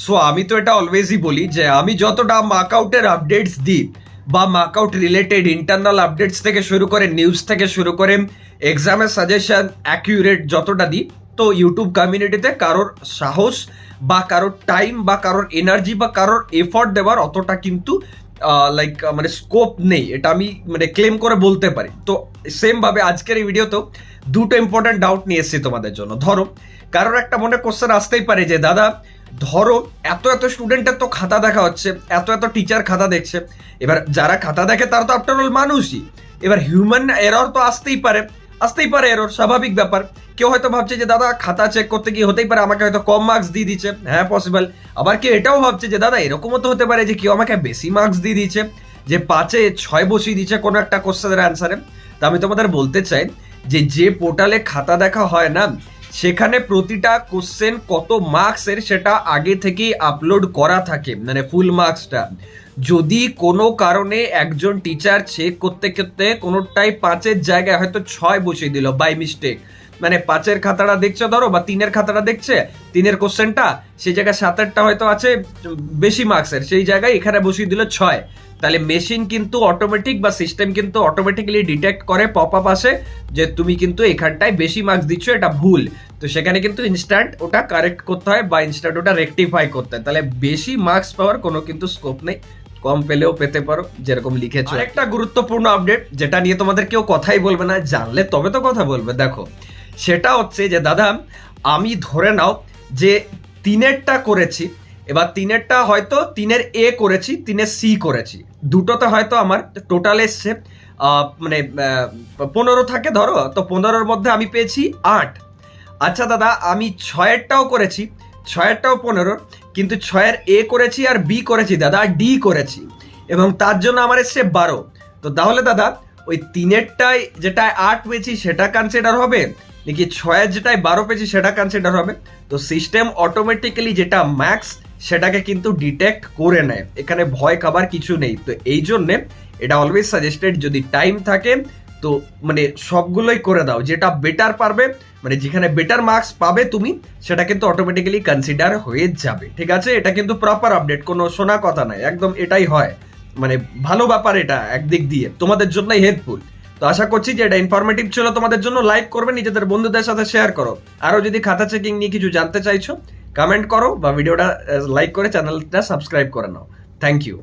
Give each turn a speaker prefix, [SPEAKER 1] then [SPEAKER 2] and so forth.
[SPEAKER 1] So আমি তো এটা অলওয়েজই বলি যে আমি যতটা মার্কআউটের আপডেটস দিই বা মার্কআউট রিলেটেড ইন্টারনাল আপডেটস থেকে শুরু করে নিউজ থেকে শুরু করে এক্সামের সাজেশন অ্যাকিউরেট যতটা দিই, তো ইউটিউব কমিউনিটিতে কারোর সাহস বা কারোর টাইম বা কারোর এনার্জি বা কারোর এফর্ট দেওয়ার অতটা কিন্তু মানে স্কোপ নেই, এটা আমি মানে ক্লেম করে বলতে পারি। তো সেম ভাবে আজকের এই ভিডিওতেও দুটো ইম্পর্টেন্ট ডাউট নিয়ে এসেছি তোমাদের জন্য। ধরো কারোর একটা মনে কোশ্চেন আসতেই পারে যে দাদা ধরো এত এত স্টুডেন্টের তো খাতা দেখা হচ্ছে, এত এত টিচার খাতা দেখছে, এবার যারা খাতা দেখে তারা তো আফটার অল মানুষই, এবার হিউম্যান এরর তো আসতেই পারে এরর, স্বাভাবিক ব্যাপার। কেউ হয়তো ভাবছে যে দাদা খাতা চেক করতে গিয়ে হতেই পারে আমাকে হয়তো কম মার্কস দিয়ে দিচ্ছে, হ্যাঁ পসিবল। আবার কেউ এটাও ভাবছে যে দাদা এরকমও তো হতে পারে যে কেউ আমাকে বেশি মার্কস দিয়ে দিচ্ছে, যে 5-এ 6 বসিয়ে দিচ্ছে কোনো একটা কোশ্চেনের অ্যান্সারে। তো আমি তোমাদের বলতে চাই যে পোর্টালে খাতা দেখা হয় না, সেখানে প্রতিটা কোশ্চেন কত মার্কসের সেটা আগে থেকেই আপলোড করা থাকে, মানে ফুল মার্কসটা। যদি কোনো কারণে একজন টিচার চেক করতে করতে কোনোটাই 5-এর জায়গায় হয়তো 6 বসিয়ে দিল বাই মিস্টেক, মানে 5-এর খাতাটা দেখছে ধরো বা 3-এর খাতাটা দেখছে, 3-এর কোশ্চেনটা সেই জায়গায় 7-এরটা হয়তো আছে বেশি মার্কসের, সেই জায়গায় এখানে বসিয়ে দিল 6, তাহলে মেশিন কিন্তু অটোমেটিক বা সিস্টেম কিন্তু অটোমেটিক্যালি ডিটেক্ট করে পপ আপ আসে যে তুমি কিন্তু এখানটায় বেশি মার্কস দিচ্ছ, এটা ভুল। তো সেখানে কিন্তু ইনস্ট্যান্ট ওটা কারেক্ট করতে হয় বা ইনস্ট্যান্ট ওটা রেকটিফাই করতে হয়। তাহলে বেশি মার্কস পাওয়ার কোনো কিন্তু স্কোপ নেই, কম পেলেও পেতে পারো যেরকম লিখেছো। একটা গুরুত্বপূর্ণ আপডেট যেটা নিয়ে তোমাদের কেউ কথাই বলবে না, জানলে তবে তো কথা বলবে। দেখো সেটা হচ্ছে যে দাদা আমি ধরে নাও যে 3-এরটা করেছি, এবার 3-এরটা হয়তো 3-এর এ করেছি, 3-এর সি করেছি, দুটোতে হয়তো আমার টোটাল এসছে মানে 15 থাকে ধরো, তো 15-এর মধ্যে আমি পেয়েছি 8। আচ্ছা দাদা আমি 6-এরটাও করেছি, 6-এরটাও 15, কিন্তু 6-এর এ করেছি আর বি করেছি দাদা, আর ডি করেছি, এবং তার জন্য আমার এসছে 12। তো তাহলে দাদা ওই 3-এরটায় যেটায় 8 পেয়েছি সেটা কনসিডার হবে নাকি 6-এর যেটায় 12 পেয়েছি সেটা কনসিডার হবে? তো সিস্টেম অটোমেটিক্যালি যেটা ম্যাক্স সেটাকে কিন্তু ডিটেক্ট করে নেয়, এখানে ভয় খাবার কিছু নেই। তো এই জন্যে এটা অলওয়েজ সাজেস্টেড, যদি টাইম থাকে তো মানে সবগুলোই করে দাও, যেটা বেটার পারবে, মানে যেখানে বেটার মার্কস পাবে তুমি, সেটা কিন্তু অটোমেটিক্যালি কনসিডার হয়ে যাবে। ঠিক আছে, এটা কিন্তু প্রপার আপডেট, কোনো শোনা কথা নাই, একদম এটাই হয়, মানে ভালো ব্যাপার, এটা একদিক দিয়ে তোমাদের জন্যই হেল্পফুল। তো আশা করছি যে এটা ইনফরমেটিভ ছিল তোমাদের জন্য। লাইক করবে, নিজেদের বন্ধুদের সাথে শেয়ার করো। আরো যদি খাতা চেকিং নিয়ে কিছু জানতে চাইছো কমেন্ট করো বা ভিডিওটা লাইক করে চ্যানেলটা সাবস্ক্রাইব করে নাও। Thank you.